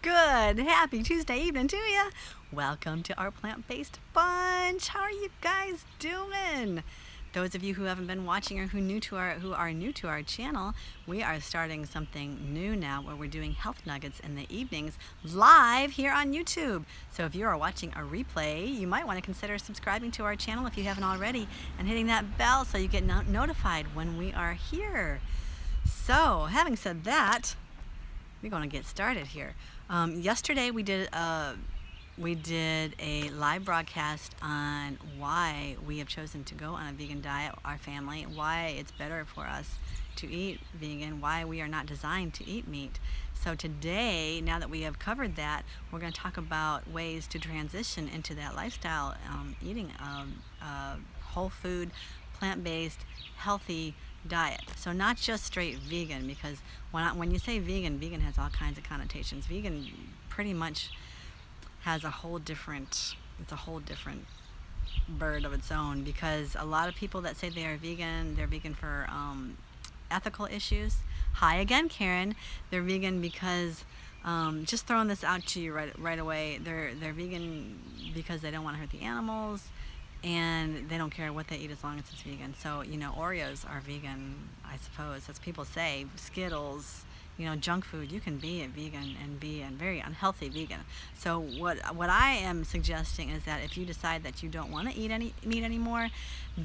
Good, happy Tuesday evening to you. Welcome to our plant-based bunch. How are you guys doing? Those of you who haven't been watching or who are new to our channel, we are starting something new now where we're doing health nuggets in the evenings live here on YouTube. So if you are watching a replay, you might want to consider subscribing to our channel if you haven't already and hitting that bell so you get notified when we are here. So, having said that, we're going to get started here. Yesterday we did a live broadcast on why we have chosen to go on a vegan diet, our family, why it's better for us to eat vegan, why we are not designed to eat meat. So today, now that we have covered that, we're going to talk about ways to transition into that lifestyle, eating a whole food, plant-based, healthy diet. So not just straight vegan, because when you say vegan, vegan has all kinds of connotations. Vegan pretty much has it's a whole different bird of its own, because a lot of people that say they're vegan for ethical issues. Hi again, Karen. They're vegan because just throwing this out to you right away. They're vegan because they don't want to hurt the animals, and they don't care what they eat as long as it's vegan. So, Oreos are vegan, I suppose. As people say, Skittles, junk food, you can be a vegan and be a very unhealthy vegan. So what I am suggesting is that if you decide that you don't want to eat any meat anymore,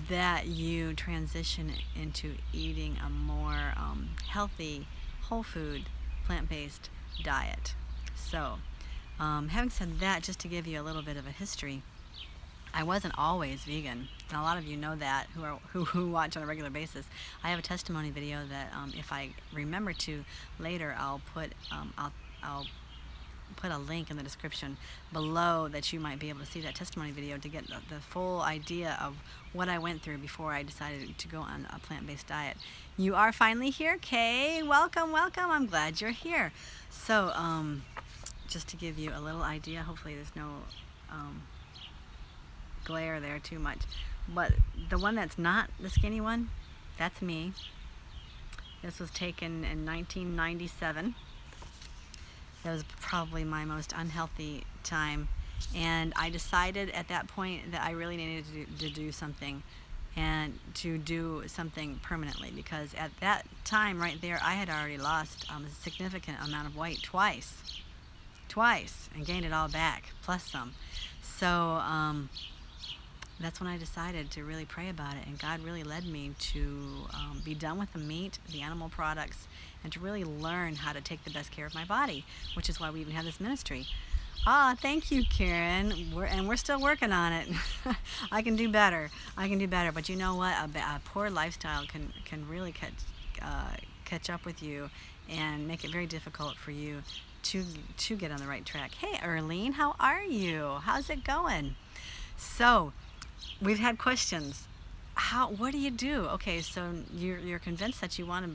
that you transition into eating a more healthy, whole food, plant-based diet. So, having said that, just to give you a little bit of a history, I wasn't always vegan, and a lot of you know that who watch on a regular basis. I have a testimony video that if I remember to later, I'll put a link in the description below that you might be able to see that testimony video to get the full idea of what I went through before I decided to go on a plant-based diet. You are finally here, Kay. Welcome. I'm glad you're here. So, just to give you a little idea, hopefully there's no glare there too much, but the one that's not the skinny one, that's me. This was taken in 1997. That was probably my most unhealthy time, and I decided at that point that I really needed to do something, and to do something permanently, because at that time right there I had already lost a significant amount of weight twice, and gained it all back plus some. So that's when I decided to really pray about it, and God really led me to be done with the meat, the animal products, and to really learn how to take the best care of my body, which is why we even have this ministry. Thank you, Karen. We're still working on it. I can do better, but you know what? A poor lifestyle can really catch up with you and make it very difficult for you to get on the right track. Hey, Erlene, how are you? How's it going? So, we've had questions. What do you do? Okay, so you're convinced that you want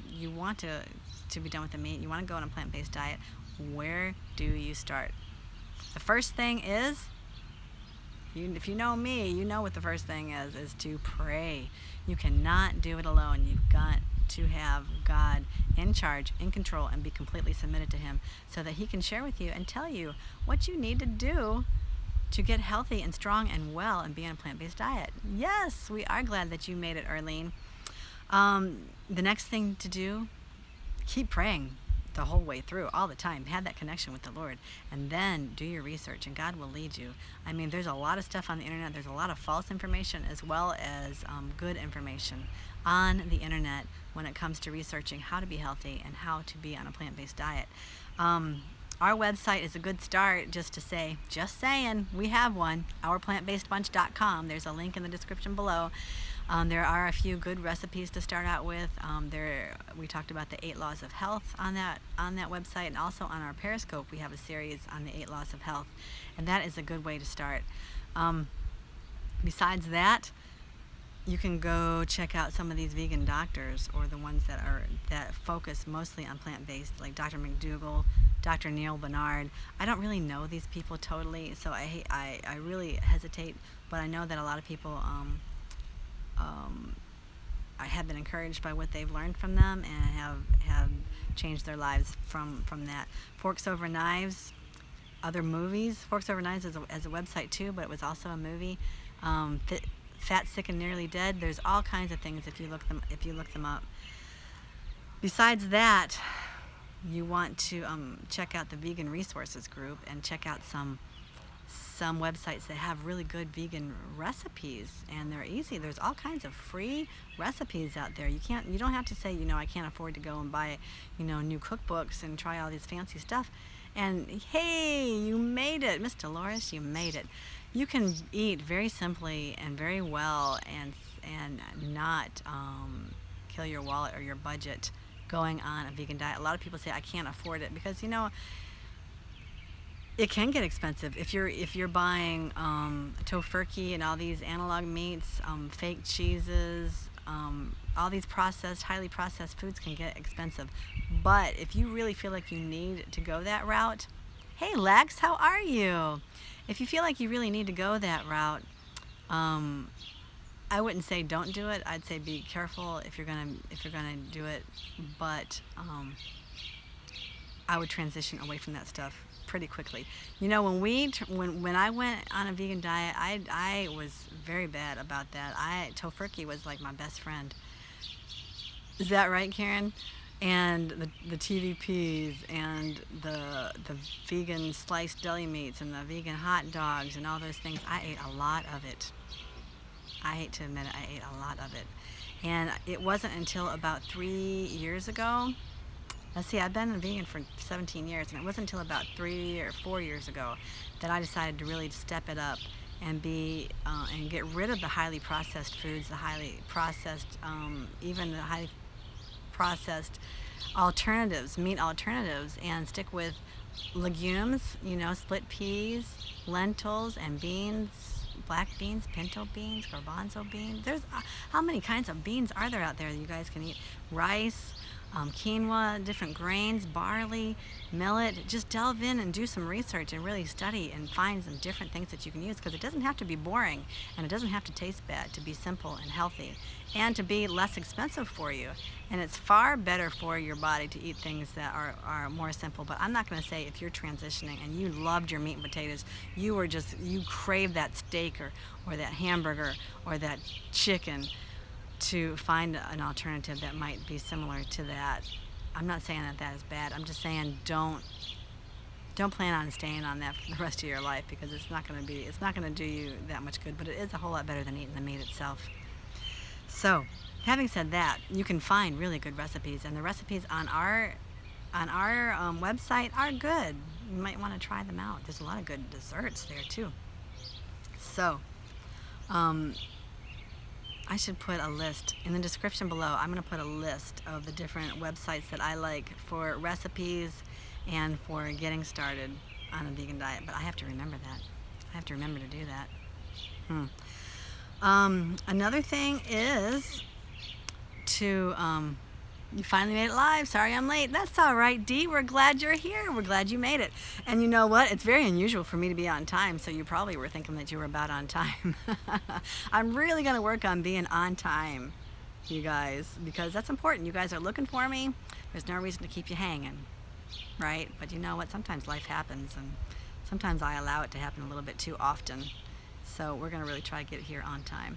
to be done with the meat. You want to go on a plant-based diet. Where do you start? The first thing is, if you know me, you know what the first thing is to pray. You cannot do it alone. You've got to have God in charge, in control, and be completely submitted to Him, so that He can share with you and tell you what you need to do to get healthy and strong and well and be on a plant-based diet. Yes, we are glad that you made it, Arlene. The next thing to do, keep praying the whole way through, all the time. Have that connection with the Lord, and then do your research, and God will lead you. I mean, there's a lot of stuff on the internet. There's a lot of false information as well as good information on the internet when it comes to researching how to be healthy and how to be on a plant-based diet. Our website is a good start, just saying, we have one, ourplantbasedbunch.com. There's a link in the description below. There are a few good recipes to start out with. We talked about the 8 laws of health on that website, and also on our Periscope we have a series on the 8 laws of health, and that is a good way to start. Besides that, you can go check out some of these vegan doctors, or the ones that focus mostly on plant-based, like Dr. McDougall, Dr. Neil Bernard. I don't really know these people totally, so I really hesitate, but I know that a lot of people I have been encouraged by what they've learned from them, and have changed their lives from that. Forks Over Knives, other movies. Forks Over Knives as a website too, but it was also a movie. Fat, Sick, and Nearly Dead. There's all kinds of things if you look them up. Besides that, you want to check out the Vegan Resources group and check out some websites that have really good vegan recipes, and they're easy. There's all kinds of free recipes out there. You don't have to say, I can't afford to go and buy, new cookbooks and try all this fancy stuff. And hey, you made it, Miss Dolores, you made it. You can eat very simply and very well and not kill your wallet or your budget going on a vegan diet. A lot of people say I can't afford it because it can get expensive if you're buying tofurkey and all these analog meats, fake cheeses, all these highly processed foods can get expensive. But if you really feel like you need to go that route, hey Lex, how are you? If you feel like you really need to go that route, I wouldn't say don't do it. I'd say be careful if you're gonna do it. But I would transition away from that stuff pretty quickly. When I went on a vegan diet, I was very bad about that. Tofurkey was like my best friend. Is that right, Karen? And the TVPs and the vegan sliced deli meats and the vegan hot dogs and all those things. I ate a lot of it. I hate to admit it, I ate a lot of it. And it wasn't until about 3 years ago. Let's see, I've been a vegan for 17 years, and it wasn't until about 3 or 4 years ago that I decided to really step it up and and get rid of the highly processed foods, the highly processed, even the highly processed alternatives, meat alternatives, and stick with legumes, split peas, lentils, and beans, black beans, pinto beans, garbanzo beans. There's how many kinds of beans are there out there that you guys can eat? Rice, quinoa, different grains, barley, millet. Just delve in and do some research and really study and find some different things that you can use, because it doesn't have to be boring and it doesn't have to taste bad to be simple and healthy and to be less expensive for you. And it's far better for your body to eat things that are more simple. But I'm not going to say if you're transitioning and you loved your meat and potatoes, you crave that steak or that hamburger or that chicken, to find an alternative that might be similar to that. I'm not saying that is bad. I'm just saying don't plan on staying on that for the rest of your life, because it's not going to do you that much good, but it is a whole lot better than eating the meat itself. So, having said that, you can find really good recipes, and the recipes on our website are good. You might want to try them out. There's a lot of good desserts there too. So, I should put a list in the description below. I'm going to put a list of the different websites that I like for recipes and for getting started on a vegan diet. But I have to remember that. I have to remember to do that. Another thing is to you finally made it live. Sorry I'm late. That's all right, Dee. We're glad you're here. We're glad you made it. And you know what? It's very unusual for me to be on time, so you probably were thinking that you were about on time. I'm really going to work on being on time, you guys, because that's important. You guys are looking for me. There's no reason to keep you hanging, right? But you know what? Sometimes life happens, and sometimes I allow it to happen a little bit too often. So we're going to really try to get here on time.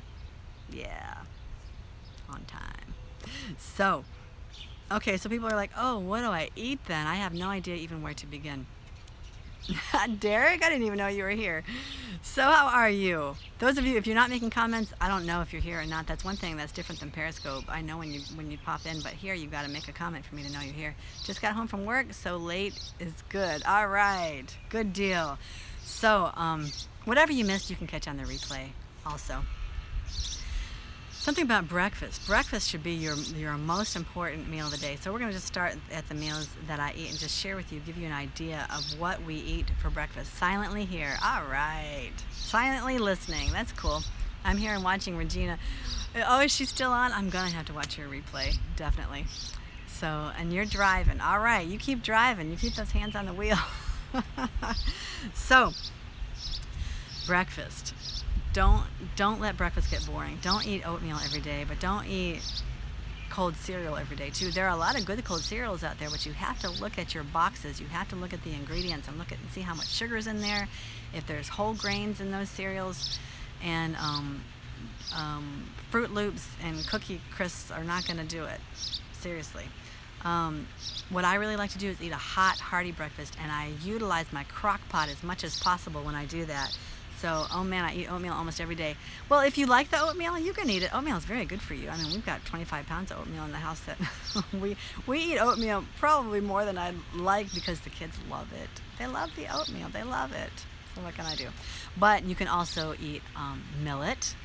Yeah, on time. So, okay, so people are like, oh, what do I eat then? I have no idea even where to begin. Derek, I didn't even know you were here. So how are you? Those of you, if you're not making comments, I don't know if you're here or not. That's one thing that's different than Periscope. I know when you pop in, but here you got to make a comment for me to know you're here. Just got home from work, so late is good. All right, good deal. So whatever you missed, you can catch on the replay also. Something about breakfast. Breakfast should be your most important meal of the day. So we're going to just start at the meals that I eat and just share with you, give you an idea of what we eat for breakfast. Silently here. All right. Silently listening. That's cool. I'm here and watching Regina. Oh, is she still on? I'm going to have to watch her replay. Definitely. So, and you're driving. All right. You keep driving. You keep those hands on the wheel. So, breakfast. Don't let breakfast get boring. Don't eat oatmeal every day, but don't eat cold cereal every day too. There are a lot of good cold cereals out there, but you have to look at your boxes. You have to look at the ingredients and see how much sugar's in there, if there's whole grains in those cereals, and Fruit Loops and Cookie Crisps are not going to do it. Seriously. What I really like to do is eat a hot, hearty breakfast, and I utilize my crock pot as much as possible when I do that. So, oh man, I eat oatmeal almost every day. Well, if you like the oatmeal, you can eat it. Oatmeal is very good for you. I mean, we've got 25 pounds of oatmeal in the house that we eat oatmeal probably more than I'd like because the kids love it. They love the oatmeal. They love it. So what can I do? But you can also eat millet.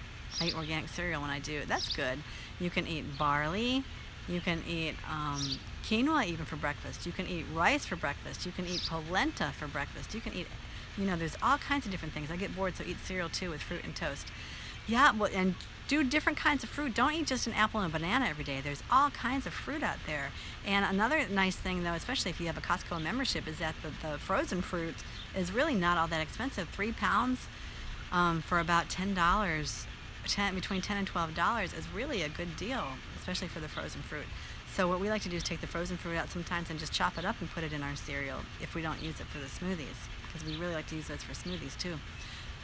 I eat organic cereal when I do. That's good. You can eat barley. You can eat quinoa even for breakfast. You can eat rice for breakfast. You can eat polenta for breakfast. You can eat, there's all kinds of different things. I get bored, so eat cereal too with fruit and toast. Yeah, well, and do different kinds of fruit. Don't eat just an apple and a banana every day. There's all kinds of fruit out there. And another nice thing, though, especially if you have a Costco membership, is that the frozen fruit is really not all that expensive. 3 pounds for about $10, between $10 and $12 is really a good deal, especially for the frozen fruit. So what we like to do is take the frozen fruit out sometimes and just chop it up and put it in our cereal if we don't use it for the smoothies, because we really like to use those for smoothies too.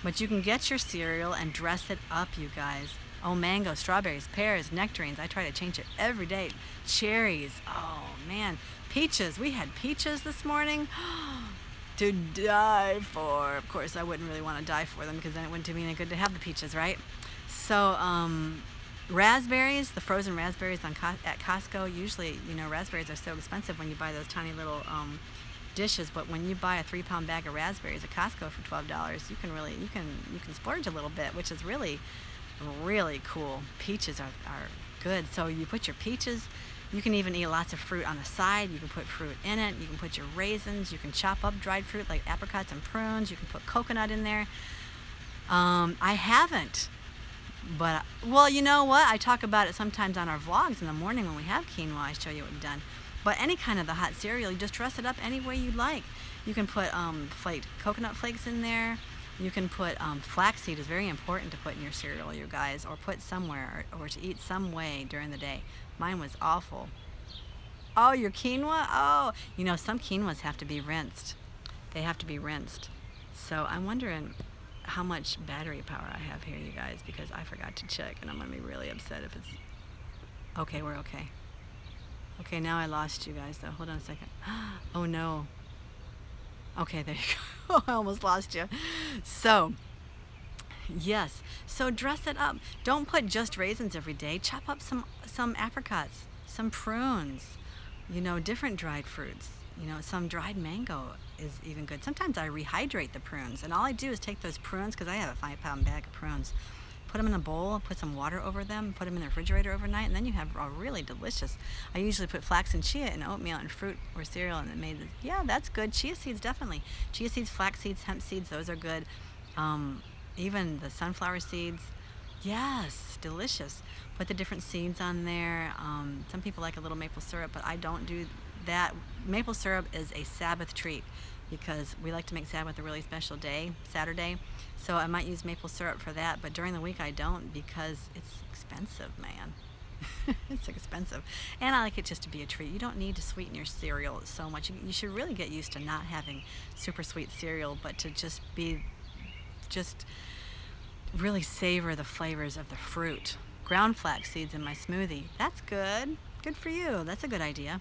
But you can get your cereal and dress it up, you guys. Oh, mango, strawberries, pears, nectarines. I try to change it every day. Cherries. Oh, man. Peaches. We had peaches this morning to die for. Of course, I wouldn't really want to die for them because then it wouldn't do me any good to have the peaches, right? So, raspberries, the frozen raspberries at Costco. Usually, raspberries are so expensive when you buy those tiny little dishes, but when you buy a 3-pound bag of raspberries at Costco for $12, you can splurge a little bit, which is really cool. Peaches are good. So you put your peaches. You can even eat lots of fruit on the side. You can put fruit in it. You can put your raisins. You can chop up dried fruit like apricots and prunes. You can put coconut in there. I haven't. But, well, you know what? I talk about it sometimes on our vlogs in the morning when we have quinoa. I show you what we've done. But any kind of the hot cereal, you just dress it up any way you like. You can put flaked coconut flakes in there. You can put flaxseed is very important to put in your cereal, you guys, or put somewhere, or to eat some way during the day. Mine was awful. Oh, your quinoa? Oh, some quinoas have to be rinsed. They have to be rinsed. So I'm wondering how much battery power I have here, you guys, because I forgot to check, and I'm going to be really upset if it's... Okay, we're okay. Okay, now I lost you guys, though. Hold on a second. Oh, no. Okay, there you go. I almost lost you. So, yes. So dress it up. Don't put just raisins every day. Chop up some apricots, some prunes, different dried fruits. Some dried mango is even good. Sometimes I rehydrate the prunes, and all I do is take those prunes, because I have a 5-pound bag of prunes, put them in a bowl, put some water over them, put them in the refrigerator overnight, and then you have a really delicious. I usually put flax and chia in oatmeal and fruit or cereal, and it made this. Yeah, that's good. Chia seeds, definitely. Chia seeds, flax seeds, hemp seeds, those are good. Even the sunflower seeds. Yes, delicious. Put the different seeds on there. Some people like a little maple syrup, but I don't do that. Maple syrup is a Sabbath treat because we like to make Sabbath a really special day, Saturday. So I might use maple syrup for that, but during the week I don't because it's expensive, man. It's expensive. And I like it just to be a treat. You don't need to sweeten your cereal so much. You should really get used to not having super sweet cereal, but to just really savor the flavors of the fruit. Ground flax seeds in my smoothie. That's good. Good for you. That's a good idea.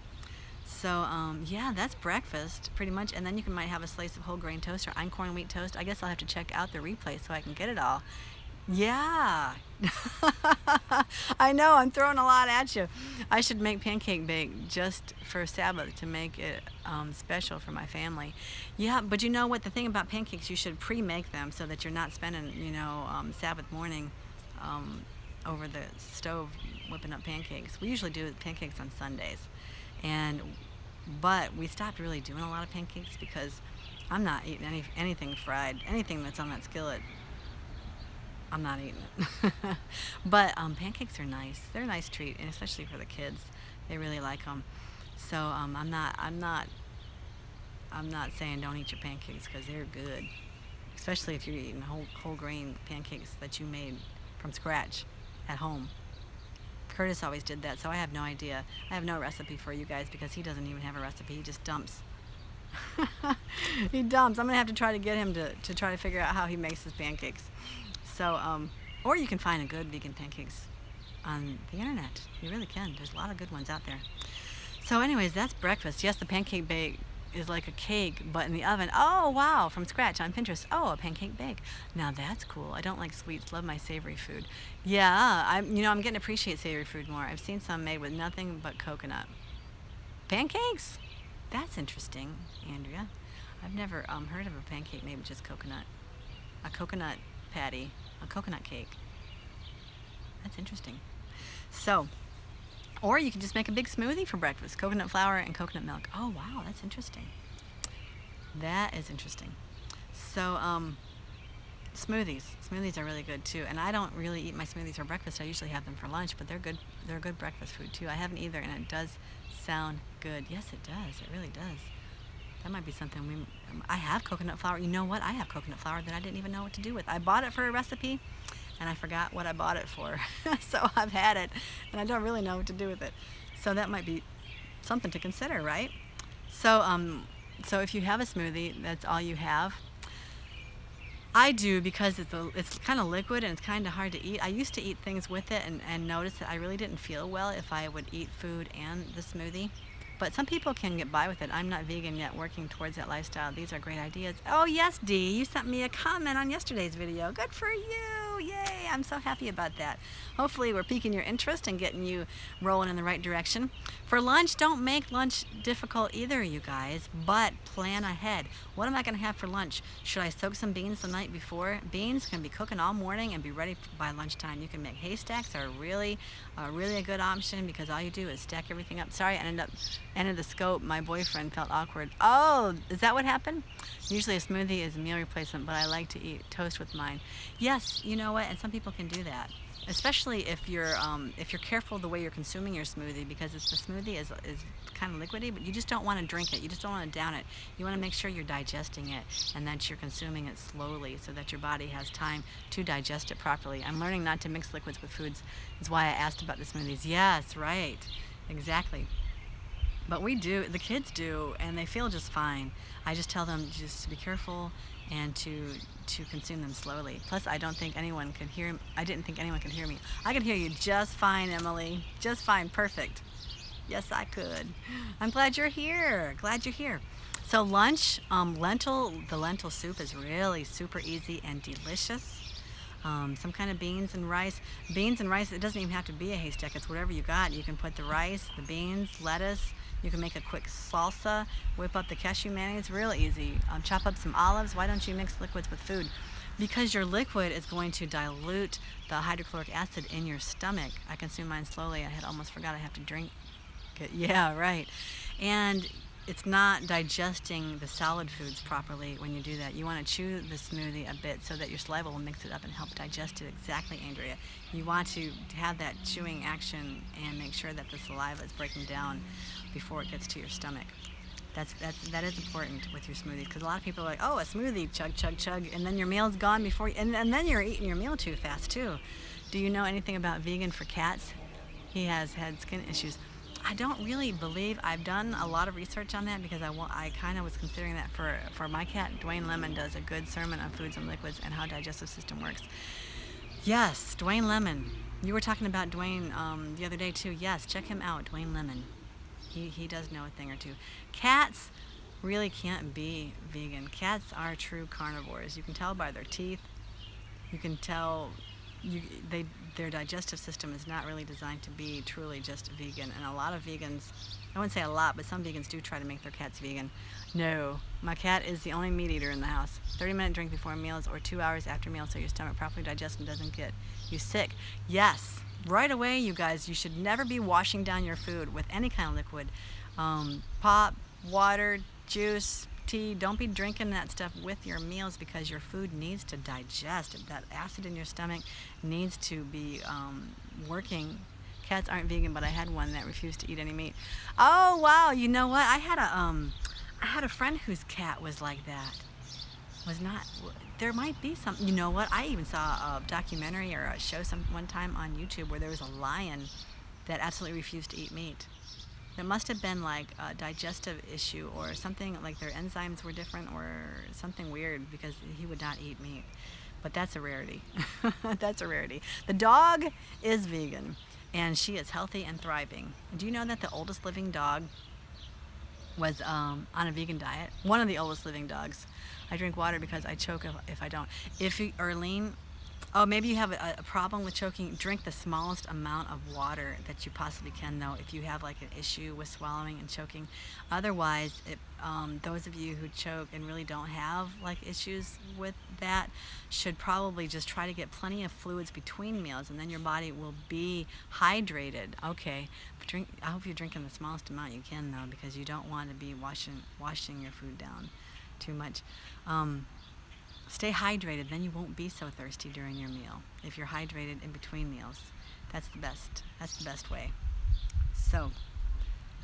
So, yeah, that's breakfast, pretty much. And then you might have a slice of whole grain toast or einkorn wheat toast. I guess I'll have to check out the replay so I can get it all. Yeah. I know, I'm throwing a lot at you. I should make pancake bake just for Sabbath to make it special for my family. Yeah, but you know what? The thing about pancakes, you should pre-make them so that you're not spending, Sabbath morning over the stove whipping up pancakes. We usually do pancakes on Sundays. But we stopped really doing a lot of pancakes because I'm not eating anything fried. Anything that's on that skillet, I'm not eating it. But pancakes are nice. They're a nice treat, and especially for the kids. They really like them. So I'm not saying don't eat your pancakes because they're good, especially if you're eating whole grain pancakes that you made from scratch at home. Curtis always did that, so I have no idea. I have no recipe for you guys because he doesn't even have a recipe. He just dumps. He dumps. I'm going to have to try to get him to try to figure out how he makes his pancakes. So, or you can find a good vegan pancakes on the internet. You really can. There's a lot of good ones out there. So anyways, that's breakfast. Yes, the pancake bake is like a cake, but in the oven. Oh, wow, from scratch on Pinterest. Oh, a pancake bake. Now that's cool. I don't like sweets. Love my savory food. Yeah, I'm getting to appreciate savory food more. I've seen some made with nothing but coconut. Pancakes? That's interesting, Andrea. I've never heard of a pancake made with just coconut. A coconut patty, a coconut cake. That's interesting. So, or you can just make a big smoothie for breakfast. Coconut flour and coconut milk. Oh, wow, that's interesting. That is interesting. So, smoothies. Smoothies are really good too. And I don't really eat my smoothies for breakfast. I usually have them for lunch, but they're good. They're good breakfast food too. I haven't either, and it does sound good. Yes, it does. It really does. That might be something I have coconut flour. You know what? I have coconut flour that I didn't even know what to do with. I bought it for a recipe, and I forgot what I bought it for. So I've had it, and I don't really know what to do with it. So that might be something to consider, right? So, so if you have a smoothie, that's all you have. I do because it's kind of liquid and it's kind of hard to eat. I used to eat things with it and notice that I really didn't feel well if I would eat food and the smoothie. But some people can get by with it. I'm not vegan yet, working towards that lifestyle. These are great ideas. Oh, yes, Dee, you sent me a comment on yesterday's video. Good for you. Yay, I'm so happy about that. Hopefully we're piquing your interest and getting you rolling in the right direction. For lunch, don't make lunch difficult either, you guys, but plan ahead. What am I going to have for lunch? Should I soak some beans the night before? Beans can be cooking all morning and be ready by lunchtime. You can make haystacks are really a good option because all you do is stack everything up. Sorry, I ended the scope. My boyfriend felt awkward. Oh, is that what happened? Usually a smoothie is a meal replacement, but I like to eat toast with mine. Yes, you know what? And some people can do that, especially if you're careful the way you're consuming your smoothie, because the smoothie is kind of liquidy, but you just don't want to drink it. You just don't want to down it. You want to make sure you're digesting it and that you're consuming it slowly so that your body has time to digest it properly. I'm learning not to mix liquids with foods. Is why I asked about the smoothies. Yes, right, exactly. But we do, the kids do, and they feel just fine. I just tell them just to be careful and to consume them slowly. Plus, I don't think anyone could hear. I didn't think anyone could hear me. I could hear you just fine, Emily. Just fine, perfect. Yes, I could. I'm glad you're here. Glad you're here. So lunch, the lentil soup is really super easy and delicious. Some kind of beans and rice. Beans and rice, it doesn't even have to be a haystack. It's whatever you got. You can put the rice, the beans, lettuce. You can make a quick salsa, whip up the cashew mayonnaise, real easy. Chop up some olives. Why don't you mix liquids with food? Because your liquid is going to dilute the hydrochloric acid in your stomach. I consume mine slowly. I had almost forgot I have to drink it. Yeah, right. And it's not digesting the solid foods properly when you do that. You want to chew the smoothie a bit so that your saliva will mix it up and help digest it. Exactly, Andrea. You want to have that chewing action and make sure that the saliva is breaking down before it gets to your stomach. That is important with your smoothies, because a lot of people are like, oh, a smoothie, chug, chug, chug, and then your meal's gone before, and then you're eating your meal too fast too. Do you know anything about vegan for cats? He has had skin issues. I don't really believe. I've done a lot of research on that because I kind of was considering that for my cat. Dwayne Lemon does a good sermon on foods and liquids and how digestive system works. Yes, Dwayne Lemon. You were talking about Dwayne the other day too. Yes, check him out, Dwayne Lemon. He does know a thing or two. Cats really can't be vegan. Cats are true carnivores. You can tell by their teeth. You can tell their digestive system is not really designed to be truly just vegan. And a lot of vegans, I wouldn't say a lot, but some vegans do try to make their cats vegan. No, my cat is the only meat eater in the house. 30-minute drink before meals or 2 hours after meals so your stomach properly digests and doesn't get you sick. Yes, right away, you guys, you should never be washing down your food with any kind of liquid. Pop, water, juice, tea. Don't be drinking that stuff with your meals because your food needs to digest. That acid in your stomach needs to be working. Cats aren't vegan, but I had one that refused to eat any meat. Oh wow! You know what? I had a friend whose cat was like that. Was not. There might be some. You know what? I even saw a documentary or a show one time on YouTube where there was a lion that absolutely refused to eat meat. It must have been like a digestive issue or something, like their enzymes were different or something weird, because he would not eat meat. But that's a rarity. That's a rarity. The dog is vegan, and she is healthy and thriving. Do you know that the oldest living dog was on a vegan diet? One of the oldest living dogs. I drink water because I choke if I don't. If you, Arlene, oh, maybe you have a problem with choking. Drink the smallest amount of water that you possibly can, though, if you have like an issue with swallowing and choking. Otherwise, those of you who choke and really don't have like issues with that should probably just try to get plenty of fluids between meals, and then your body will be hydrated. Okay, I hope you're drinking the smallest amount you can, though, because you don't want to be washing your food down too much. Stay hydrated, then you won't be so thirsty during your meal. If you're hydrated in between meals, that's the best. That's the best way. So,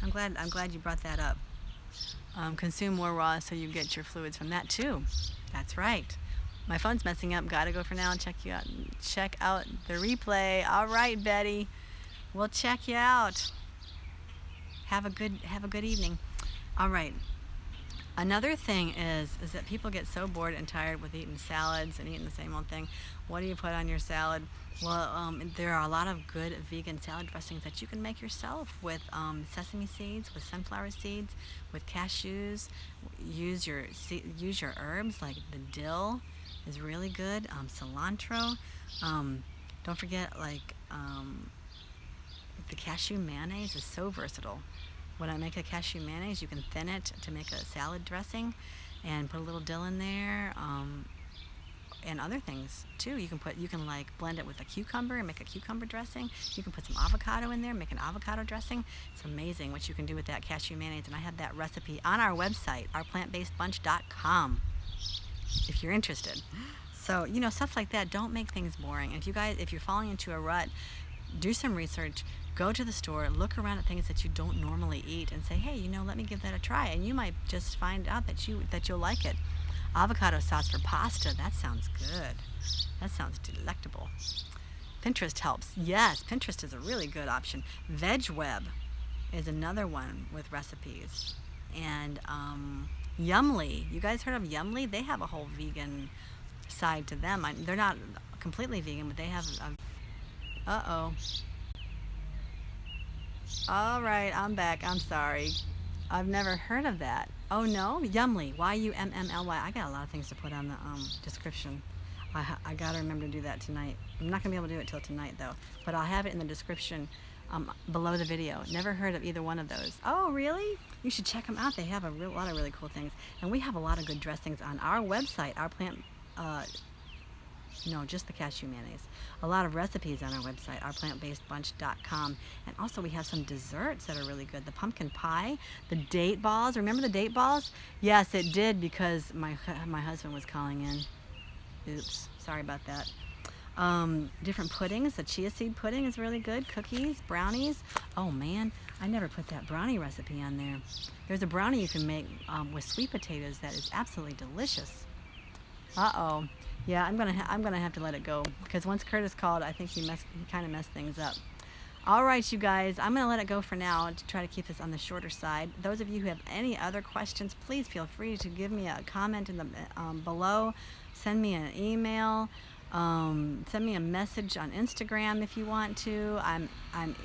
I'm glad you brought that up. Consume more raw so you get your fluids from that too. That's right. My phone's messing up. Gotta go for now and check out the replay. All right, Betty. We'll check you out. Have a good evening. All right. Another thing is that people get so bored and tired with eating salads and eating the same old thing. What do you put on your salad? Well, there are a lot of good vegan salad dressings that you can make yourself with sesame seeds, with sunflower seeds, with cashews. Use your herbs, like the dill is really good. Cilantro. Don't forget, like the cashew mayonnaise is so versatile. When I make a cashew mayonnaise, you can thin it to make a salad dressing and put a little dill in there, and other things too. You can like blend it with a cucumber and make a cucumber dressing. You can put some avocado in there, make an avocado dressing. It's amazing what you can do with that cashew mayonnaise, and I have that recipe on our website, ourplantbasedbunch.com, if you're interested. So, stuff like that. Don't make things boring. And if you're falling into a rut, do some research. Go to the store, look around at things that you don't normally eat, and say, hey, let me give that a try. And you might just find out that you'll like it. Avocado sauce for pasta, that sounds good. That sounds delectable. Pinterest helps. Yes, Pinterest is a really good option. VegWeb is another one with recipes. And Yumly. You guys heard of Yumly? They have a whole vegan side to them. They're not completely vegan, but they have uh-oh. All right, I'm back. I'm sorry. I've never heard of that. Oh, no? Yumly. Yummly. I got a lot of things to put on the description. I got to remember to do that tonight. I'm not going to be able to do it till tonight, though. But I'll have it in the description below the video. Never heard of either one of those. Oh, really? You should check them out. They have a lot of really cool things. And we have a lot of good dressings on our website, just the cashew mayonnaise. A lot of recipes on our website, ourplantbasedbunch.com. And also we have some desserts that are really good. The pumpkin pie, the date balls. Remember the date balls? Yes, it did, because my husband was calling in. Oops, sorry about that. Different puddings. The chia seed pudding is really good. Cookies, brownies. Oh man, I never put that brownie recipe on there. There's a brownie you can make with sweet potatoes that is absolutely delicious. Uh-oh. Yeah, I'm gonna have to let it go, because once Curtis called, I think he kind of messed things up. All right, you guys, I'm gonna let it go for now to try to keep this on the shorter side. Those of you who have any other questions, please feel free to give me a comment in the below. Send me an email. Send me a message on Instagram if you want to. I'm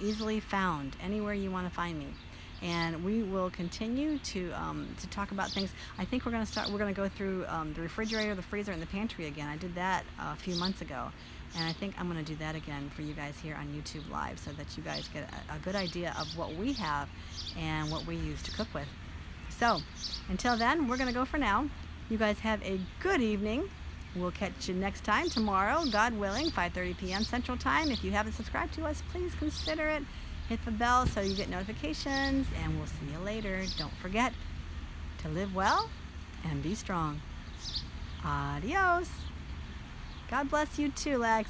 easily found anywhere you want to find me. And we will continue to talk about things. I think we're going to go through the refrigerator, the freezer, and the pantry again. I did that a few months ago, and I think I'm going to do that again for you guys here on YouTube Live, so that you guys get a good idea of what we have and what we use to cook with. So until then, we're going to go for now. You guys have a good evening. We'll catch you next time tomorrow, God willing, 5:30 p.m. Central Time. If you haven't subscribed to us, please consider it. Hit the bell so you get notifications, and we'll see you later. Don't forget to live well and be strong. Adios. God bless you too, Lex.